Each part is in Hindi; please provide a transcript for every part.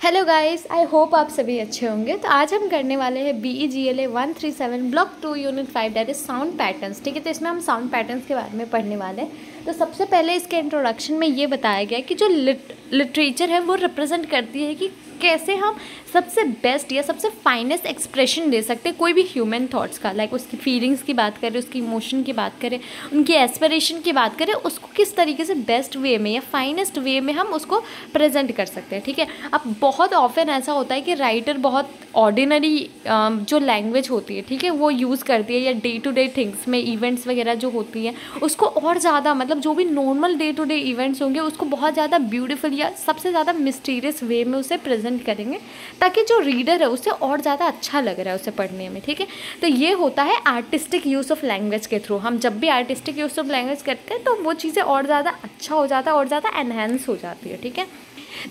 हेलो गाइस, आई होप आप सभी अच्छे होंगे। तो आज हम करने वाले हैं BEGLA 137 block 2 unit 5 that is sound patterns. ठीक है, तो इसमें हम साउंड पैटर्न्स के बारे में पढ़ने वाले हैं। तो सबसे पहले इसके इंट्रोडक्शन में ये बताया गया कि जो लिटरेचर है वो रिप्रेजेंट करती है कि कैसे हम सबसे बेस्ट या सबसे फाइनेस्ट एक्सप्रेशन दे सकते हैं कोई भी ह्यूमन थॉट्स का। लाइक उसकी फीलिंग्स की बात करें, उसकी इमोशन की बात करें, उनकी एस्पिरेशन की बात करें, उसको किस तरीके से बेस्ट वे में या फाइनेस्ट वे में हम उसको प्रेजेंट कर सकते हैं। ठीक है, अब बहुत ऑफन ऐसा होता है कि राइटर बहुत ऑर्डिनरी जो लैंग्वेज होती है, ठीक है, वो यूज़ करती है, या डे टू डे थिंग्स में इवेंट्स वगैरह जो होती हैं उसको और ज़्यादा, मतलब जो भी normal day to day events होंगे उसको बहुत ज़्यादा ब्यूटीफुल या सबसे ज़्यादा मिस्टीरियस वे में उसे प्रेजेंट करेंगे ताकि जो रीडर है उसे और ज़्यादा अच्छा लग रहा है उसे पढ़ने में। ठीक है, तो ये होता है आर्टिस्टिक यूज़ ऑफ लैंग्वेज के थ्रू। हम जब भी आर्टिस्टिक यूज़ ऑफ लैंग्वेज करते हैं तो वो चीज़ें और ज़्यादा अच्छा हो जाता है और ज़्यादा एनहेंस हो जाती है। ठीक है,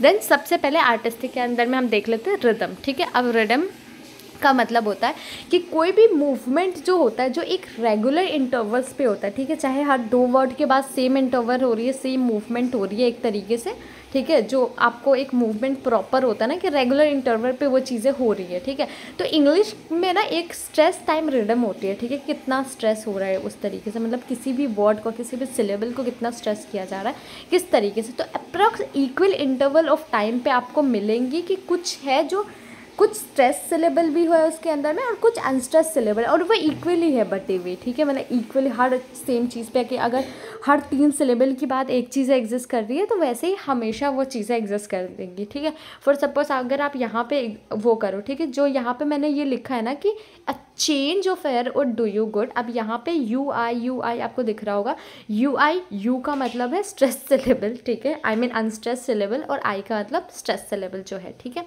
देन सबसे पहले आर्टिस्टिक के अंदर में हम देख लेते हैं रिदम। ठीक है, अब रिदम का मतलब होता है कि कोई भी मूवमेंट जो होता है जो एक रेगुलर इंटरवल्स पे होता है। ठीक है, चाहे हर 2 वर्ड के बाद सेम इंटरवल हो रही है, सेम मूवमेंट हो रही है एक तरीके से। ठीक है, जो आपको एक मूवमेंट प्रॉपर होता है ना कि रेगुलर इंटरवल पे वो चीज़ें हो रही है। ठीक है, तो इंग्लिश में ना एक स्ट्रेस टाइम रिदम होती है। ठीक है, कितना स्ट्रेस हो रहा है उस तरीके से, मतलब किसी भी वर्ड को, किसी भी सिलेबल को कितना स्ट्रेस किया जा रहा है किस तरीके से। तो approx equal interval of time पे आपको मिलेंगी कि कुछ है जो कुछ स्ट्रेस सिलेबल भी है उसके अंदर में और कुछ अनस्ट्रेस सिलेबल, और वो इक्वली है बटे हुए। ठीक है, मतलब इक्वली हर सेम चीज़ पे कि अगर हर 3 सिलेबल की बाद एक चीज़ एग्जिस्ट कर रही है तो वैसे ही हमेशा वो चीज़ें एग्जिस्ट कर देंगी। ठीक है, फॉर सपोज अगर आप यहाँ पे वो करो, ठीक है, जो यहाँ पे मैंने ये लिखा है ना कि अ चेंज ऑफ एयर और डू यू गुड। अब यहाँ पे यू आई आपको दिख रहा होगा। यू का मतलब है स्ट्रेस सिलेबल, ठीक है, आई मीन अनस्ट्रेस सिलेबल, और आई का मतलब स्ट्रेस सिलेबल जो है। ठीक है,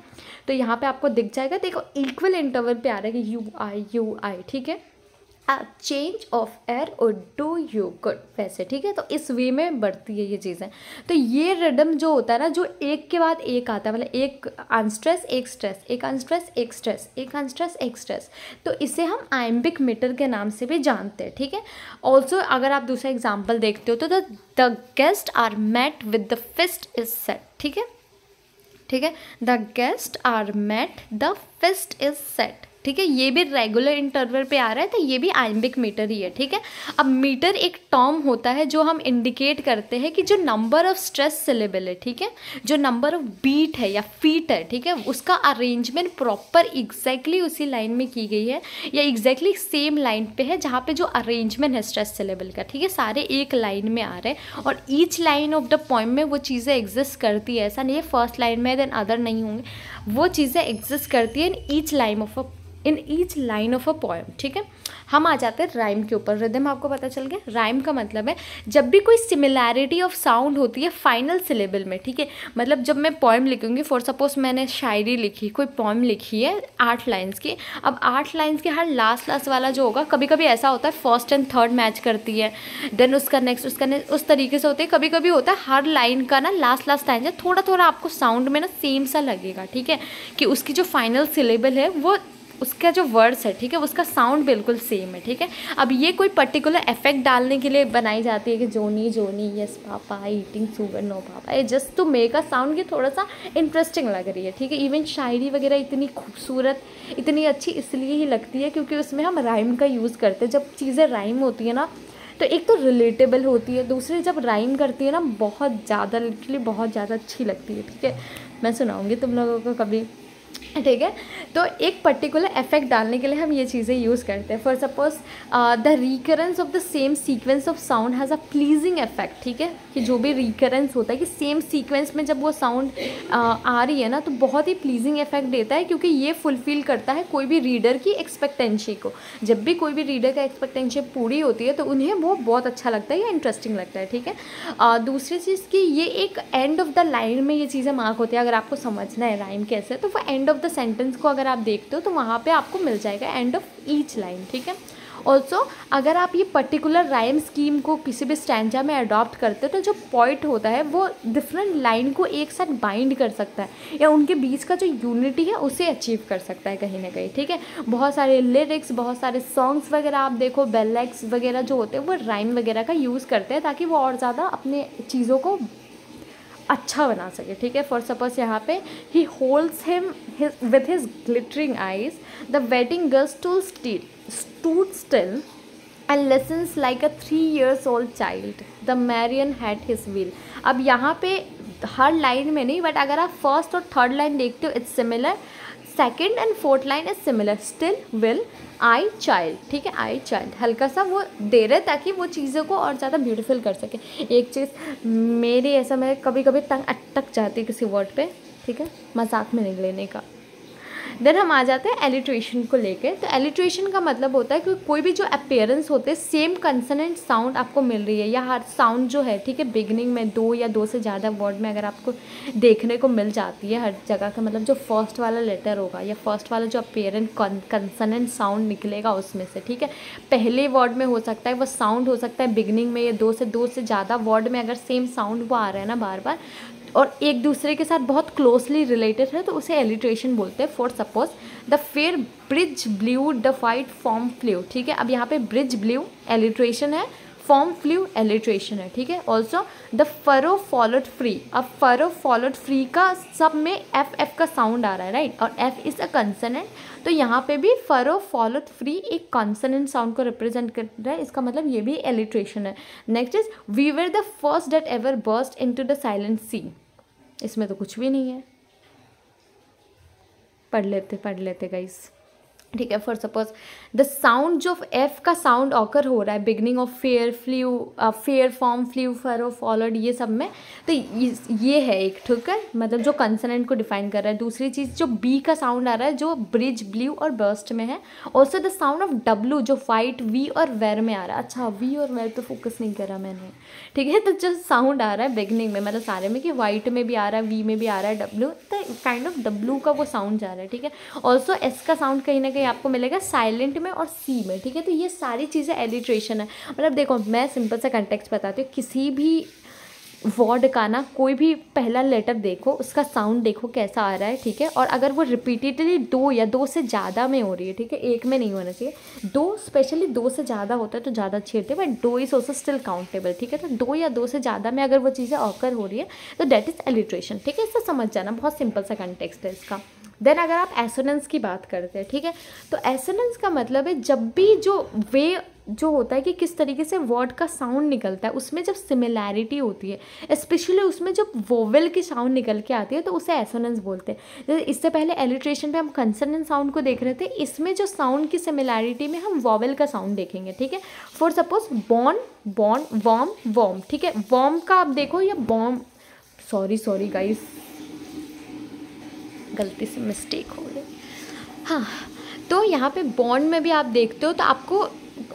तो यहाँ पे आपको दिख जाएगा, देखो इक्वल इंटरवल पे आ रहा है कि यू आई। ठीक है, चेंज ऑफ एयर और डू यू गुड वैसे। ठीक है, तो इस वे में बढ़ती है ये चीज़ें। तो ये रिदम जो होता है ना, जो एक के बाद एक आता है, मतलब एक अनस्ट्रेस एक स्ट्रेस, एक अनस्ट्रेस एक स्ट्रेस, एक अनस्ट्रेस एक स्ट्रेस, तो इसे हम आइम्बिक मीटर के नाम से भी जानते हैं। ठीक है, ऑल्सो अगर आप दूसरा एग्जाम्पल देखते हो तो the guest are met with the feast is set. ठीक है, ठीक है, the guest are met the feast is set. ठीक है, ये भी रेगुलर इंटरवल पे आ रहा है, तो ये भी आइम्बिक मीटर ही है। ठीक है, अब मीटर एक टर्म होता है जो हम इंडिकेट करते हैं कि जो नंबर ऑफ स्ट्रेस सिलेबल है, ठीक है, जो नंबर ऑफ बीट है या फीट है, ठीक है, उसका अरेंजमेंट प्रॉपर एग्जैक्टली उसी लाइन में की गई है या एग्जैक्टली सेम लाइन पे है जहाँ पे जो अरेंजमेंट है स्ट्रेस सिलेबल का। ठीक है, सारे एक लाइन में आ रहे हैं और each line of the poem में वो चीज़ें एग्जिस्ट करती है। ऐसा नहीं है फर्स्ट लाइन में देन अदर नहीं होंगे, वो चीज़ें एग्जिस्ट करती है in each line of a poem. ठीक है, हम आ जाते हैं राइम के ऊपर। रिदम आपको पता चल गया। राइम का मतलब है जब भी कोई सिमिलैरिटी ऑफ साउंड होती है फाइनल सिलेबल में। ठीक है, मतलब जब मैं पोएम लिखूंगी, फॉर सपोज मैंने शायरी लिखी, कोई पोएम लिखी है 8 लाइन्स की। अब 8 लाइन्स के हर लास्ट वाला जो होगा, कभी कभी ऐसा होता है फर्स्ट एंड थर्ड मैच करती है, देन उसका नेक्स्ट उस तरीके से होते हैं। कभी कभी होता है हर लाइन का ना लास्ट टाइम है थोड़ा थोड़ा आपको साउंड में ना सेम सा लगेगा। ठीक है, कि उसकी जो फाइनल सिलेबल है वो उसका जो वर्ड्स है, ठीक है, उसका साउंड बिल्कुल सेम है। ठीक है, अब ये कोई पर्टिकुलर इफेक्ट डालने के लिए बनाई जाती है कि Johny Johny yes papa eating sugar no papa, ये just to make a sound ये थोड़ा सा इंटरेस्टिंग लग रही है। ठीक है, इवन शायरी वगैरह इतनी खूबसूरत, इतनी अच्छी इसलिए ही लगती है क्योंकि उसमें हम राइम का यूज़ करते हैं। जब चीज़ें राइम होती है ना तो एक तो रिलेटेबल होती है, दूसरी जब राइम करती है ना बहुत ज़्यादा, लिटरली बहुत ज़्यादा अच्छी लगती है। ठीक है, मैं सुनाऊँगी तुम लोगों को कभी। ठीक है, तो एक पर्टिकुलर इफेक्ट डालने के लिए हम ये चीज़ें यूज़ करते हैं। For suppose the recurrence of the same sequence of sound has a pleasing effect. ठीक है, कि जो भी रिकरेंस होता है कि सेम सीक्वेंस में जब वो साउंड आ रही है ना तो बहुत ही प्लीजिंग इफेक्ट देता है, क्योंकि ये फुलफिल करता है कोई भी रीडर की एक्सपेक्टेंसी को। जब भी कोई भी रीडर का एक्सपेक्टेंसी पूरी होती है तो उन्हें वो बहुत अच्छा लगता है या इंटरेस्टिंग लगता है। ठीक है, दूसरी चीज़ कि ये एक एंड ऑफ द लाइन में ये चीज़ें मार्क होती है। अगर आपको समझना है राइम कैसे, तो वो एंड ऑफ द सेंटेंस को अगर आप देखते हो तो वहाँ पे आपको मिल जाएगा एंड ऑफ ईच लाइन। ठीक है, ऑल्सो अगर आप ये पर्टिकुलर राइम स्कीम को किसी भी स्टैंजा में अडॉप्ट करते हो तो जो पॉइंट होता है वो डिफरेंट लाइन को एक साथ बाइंड कर सकता है या उनके बीच का जो यूनिटी है उसे अचीव कर सकता है कहीं ना कहीं। ठीक है, बहुत सारे लिरिक्स, बहुत सारे सॉन्ग्स वगैरह आप देखो, बेलेक्स वगैरह जो होते हैं वो राइम वगैरह का यूज़ करते हैं ताकि वो और ज़्यादा अपने चीज़ों को अच्छा बना सके, ठीक है। फॉर सपोज यहाँ पे ही holds him with his glittering eyes, the wedding girl stood still and listens like a 3 years old child, the Marian had his will। अब यहाँ पे हर लाइन में नहीं, बट अगर आप फर्स्ट और थर्ड लाइन देखते हो it's similar, second and fourth line is similar, still will I child, ठीक है। आई चाइल्ड हल्का सा वो दे रहे ताकि वो चीज़ों को और ज़्यादा ब्यूटीफुल कर सके। एक चीज़ मेरी ऐसा, मैं कभी कभी टंग अटक जाती है किसी वर्ड पे, ठीक है, मजाक में नहीं लेने का। देन हम आ जाते हैं एलिट्रेशन को लेके। तो एलिट्रेशन का मतलब होता है कि कोई भी जो अपीयरेंस होते हैं सेम कंसोनेंट साउंड आपको मिल रही है, या हर साउंड जो है, ठीक है, बिगनिंग में 2 या 2 से ज़्यादा वर्ड में अगर आपको देखने को मिल जाती है हर जगह का, मतलब जो फर्स्ट वाला लेटर होगा या फर्स्ट वाला जो अपीयरेंट कंसोनेंट साउंड निकलेगा उसमें से, ठीक है, पहले वर्ड में हो सकता है वो साउंड हो सकता है बिगनिंग में, या 2 से ज़्यादा वर्ड में अगर सेम साउंड वो आ रहा है ना बार बार और एक दूसरे के साथ बहुत क्लोजली रिलेटेड है, तो उसे एलिट्रेशन बोलते हैं। For suppose the fair bridge blue the fight form flu, ठीक है। अब यहाँ पे ब्रिज ब्लू एलिट्रेशन है, फॉर्म फ्लू एलिट्रेशन है, ठीक है। Also the furrow followed free, अब फरो फॉलोड फ्री का सब में एफ का साउंड आ रहा है, राइट, और एफ इज अ कंसोनेंट, तो यहाँ पे भी फरो फॉलोड फ्री एक कंसोनेंट साउंड को रिप्रेजेंट कर रहा है, इसका मतलब ये भी एलिट्रेशन है। Next is we were the first that ever burst into the silent sea, इसमें तो कुछ भी नहीं है, पढ़ लेते गाइस, ठीक है। फॉर सपोज द साउंड जो एफ का साउंड ऑकर हो रहा है beginning of fair flu, fair form flu furrow followed, ये सब में, तो ये है एक, ठीक है, मतलब जो कंसोनेंट को डिफाइन कर रहा है। दूसरी चीज़ जो बी का साउंड आ रहा है जो ब्रिज ब्लू और बर्स्ट में है। Also the sound of W जो फाइट वी और वेर में आ रहा है, अच्छा वी और वेर पे फोकस नहीं करा मैंने, ठीक है। तो जो साउंड आ रहा है बिगनिंग में, मतलब सारे में, कि वाइट में भी आ रहा है, वी में भी आ रहा है डब्लू, तो काइंड ऑफ डब्लू का वो साउंड जा रहा है, ठीक है। ऑल्सो एस का साउंड कहीं ना कहीं आपको मिलेगा साइलेंट में और सी में, ठीक है। तो ये सारी चीज़ें एलिट्रेशन है। मतलब देखो मैं सिंपल सा कंटेक्स्ट बताती हूँ, किसी भी वर्ड का ना कोई भी पहला लेटर देखो, उसका साउंड देखो कैसा आ रहा है, ठीक है। और अगर वो रिपीटेडली 2 या 2 से ज़्यादा में हो रही है, ठीक है, एक में नहीं होना चाहिए, 2 स्पेशली 2 से ज़्यादा होता है तो ज़्यादा अच्छी होती है, but 2 is also still countable, ठीक है। तो 2 या 2 से ज़्यादा में अगर वो चीज़ें ऑकर हो रही है तो दैट इज़ एलिट्रेशन, ठीक है। इससे समझ जाना, बहुत सिंपल सा कंटेक्स्ट है इसका। देन अगर आप एसोनेंस की बात करते हैं, ठीक है, तो एसोनेंस का मतलब है जब भी जो वे जो होता है कि किस तरीके से वर्ड का साउंड निकलता है, उसमें जब सिमिलैरिटी होती है, स्पेशली उसमें जब वोवेल की साउंड निकल के आती है, तो उसे एसोनेंस बोलते हैं। जैसे इससे पहले एलिट्रेशन पे हम कंसोनेंट साउंड को देख रहे थे, इसमें जो साउंड की सिमिलैरिटी में हम वोवेल का साउंड देखेंगे, ठीक है। For suppose born born, warm warm, ठीक है। वॉर्म का आप देखो, या बॉर्म, सॉरी गाइस, गलती से मिस्टेक हो गई, हाँ। तो यहाँ पे बॉन्ड में भी आप देखते हो तो आपको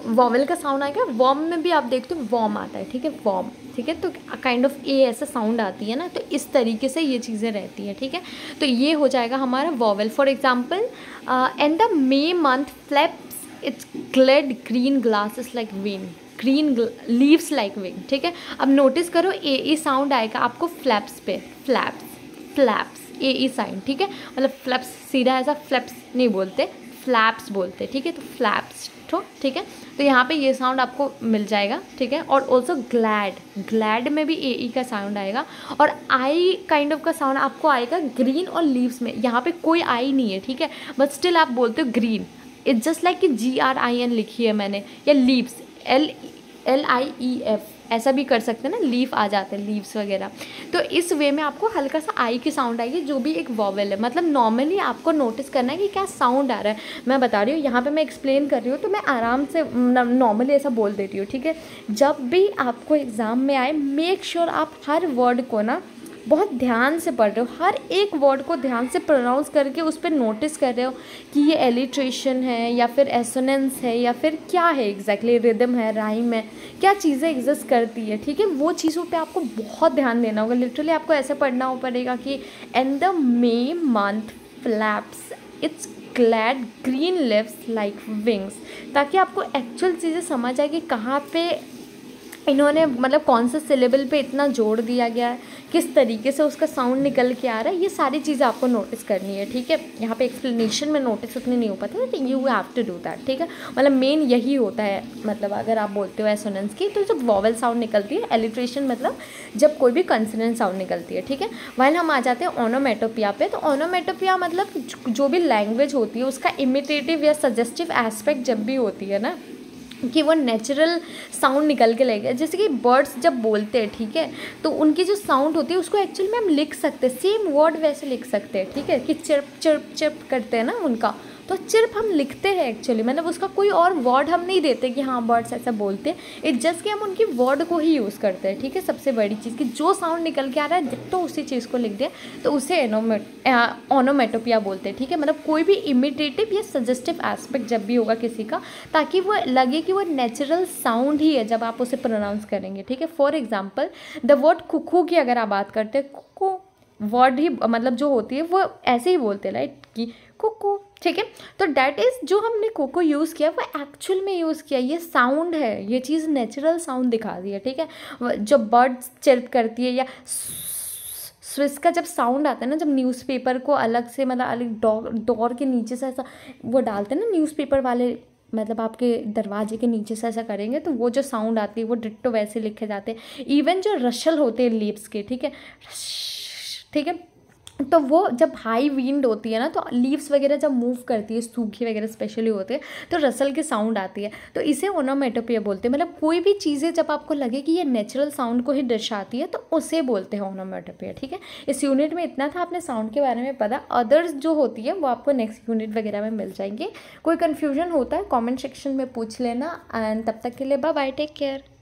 वॉवेल का साउंड आएगा, वॉर्म में भी आप देखते हो वॉर्म आता है, ठीक है, वॉर्म, ठीक है। तो काइंड ऑफ ए ऐसा साउंड आती है ना, तो इस तरीके से ये चीज़ें रहती हैं, ठीक है। तो ये हो जाएगा हमारा vowel. For example and the May month flaps its glad green glasses like wing, green leaves like wing, ठीक है। अब नोटिस करो ए साउंड आएगा आपको फ्लैप्स पे, फ्लैप्स ए साइन, ठीक है। मतलब फ्लैप्स सीधा ऐसा फ्लैप्स नहीं बोलते, फ्लैप्स बोलते, ठीक है। तो फ्लैप्स, ठीक है। तो यहाँ पे ये साउंड आपको मिल जाएगा, ठीक है। और ऑल्सो ग्लैड में भी ए का साउंड आएगा, और आई काइंड ऑफ का साउंड आपको आएगा ग्रीन और लीव्स में। यहाँ पे कोई आई नहीं है, ठीक है, बट स्टिल आप बोलते हो ग्रीन, इट्स जस्ट लाइक कि GRIN लिखी है मैंने, या लीव्स LIEF, ऐसा भी कर सकते हैं ना, लीफ आ जाते हैं, लीव्स वगैरह। तो इस वे में आपको हल्का सा आई की साउंड आएगी, जो भी एक वॉवेल है। मतलब नॉर्मली आपको नोटिस करना है कि क्या साउंड आ रहा है। मैं बता रही हूँ, यहाँ पे मैं एक्सप्लेन कर रही हूँ तो मैं आराम से नॉर्मली ऐसा बोल देती हूँ, ठीक है। जब भी आपको एग्ज़ाम में आए, मेक श्योर आप हर वर्ड को ना बहुत ध्यान से पढ़ रहे हो, हर एक वर्ड को ध्यान से प्रोनाउंस करके उस पर नोटिस कर रहे हो कि ये एलिट्रेशन है या फिर एसोनेंस है या फिर क्या है एग्जैक्टली, रिदम है, राइम है, क्या चीज़ें एग्जिस्ट करती है, ठीक है। वो चीज़ों पे आपको बहुत ध्यान देना होगा। लिटरली आपको ऐसे पढ़ना हो पड़ेगा कि and the May month flaps its glad green leaves like wings, ताकि आपको एक्चुअल चीज़ें समझ आए कि कहाँ पे इन्होंने, मतलब कौन से सिलेबल पे इतना जोड़ दिया गया है किस तरीके से उसका साउंड निकल के आ रहा है, ये सारी चीज़ें आपको नोटिस करनी है, ठीक है। यहाँ पे एक्सप्लेनेशन में नोटिस उतनी नहीं हो पाती है, you have to do that, ठीक है। मतलब मेन यही होता है, मतलब अगर आप बोलते हो एसोनेंस की, तो जब वॉवल साउंड निकलती है, एलिट्रेशन मतलब जब कोई भी कंसोनेंट साउंड निकलती है, ठीक है। वाइल हम आ जाते हैं ओनोमेटोपिया पे। तो ओनोमेटोपिया मतलब जो भी लैंग्वेज होती है उसका इमिटेटिव या सजेस्टिव एस्पेक्ट जब भी होती है ना, कि वो नेचुरल साउंड निकल के लगेगा। जैसे कि बर्ड्स जब बोलते हैं, ठीक है, तो उनकी जो साउंड होती है उसको एक्चुअली में हम लिख सकते हैं, सेम वर्ड वैसे लिख सकते हैं, ठीक है, कि चिर्प चिर्प चिर्प करते हैं ना उनका, तो चिर्प हम लिखते हैं एक्चुअली, मतलब उसका कोई और वर्ड हम नहीं देते कि हाँ बर्ड्स ऐसा बोलते हैं, इट जस्ट कि हम उनकी वर्ड को ही यूज़ करते हैं, ठीक है। सबसे बड़ी चीज़ कि जो साउंड निकल के आ रहा है तो उसी चीज़ को लिख दें, तो उसे ओनोमेटोपिया बोलते हैं, ठीक है। मतलब कोई भी इमिटेटिव या सजेस्टिव एस्पेक्ट जब भी होगा किसी का, ताकि वो लगे कि वो नेचुरल साउंड ही है जब आप उसे प्रोनाउंस करेंगे, ठीक है। For example the word cuckoo की अगर आप बात करते हैं, कुकू वर्ड ही मतलब जो होती है वो ऐसे ही बोलते हैं, राइट, कि कुकू, ठीक है। तो डैट इज़ जो हमने कोको यूज़ किया वो एक्चुअल में यूज़ किया, ये साउंड है, ये चीज़ नेचुरल साउंड दिखा दी है, ठीक है। जो बर्ड चिर्प करती है या स्विस का जब साउंड आता है ना, जब न्यूज़पेपर को अलग से मतलब अलग डोर के नीचे से ऐसा वो डालते हैं ना न्यूज़पेपर वाले, मतलब आपके दरवाजे के नीचे से ऐसा करेंगे तो वो जो साउंड आती है वो डिट्टो वैसे लिखे जाते हैं। इवन जो रशल होते हैं लीव्स के, ठीक है, ठीक है, तो वो जब हाई विंड होती है ना, तो लीव्स वगैरह जब मूव करती है, सूखी वगैरह स्पेशली होते हैं, तो रसल की साउंड आती है, तो इसे ओनोमेटोपिया बोलते हैं। मतलब कोई भी चीज़ें जब आपको लगे कि ये नेचुरल साउंड को ही दर्शाती है तो उसे बोलते हैं ओनोमेटोपिया, ठीक है। इस यूनिट में इतना था आपने साउंड के बारे में पता, अदर्स जो होती है वो आपको नेक्स्ट यूनिट वगैरह में मिल जाएंगे। कोई कन्फ्यूजन होता है कॉमेंट सेक्शन में पूछ लेना, एंड तब तक के लिए बाय बाय, टेक केयर।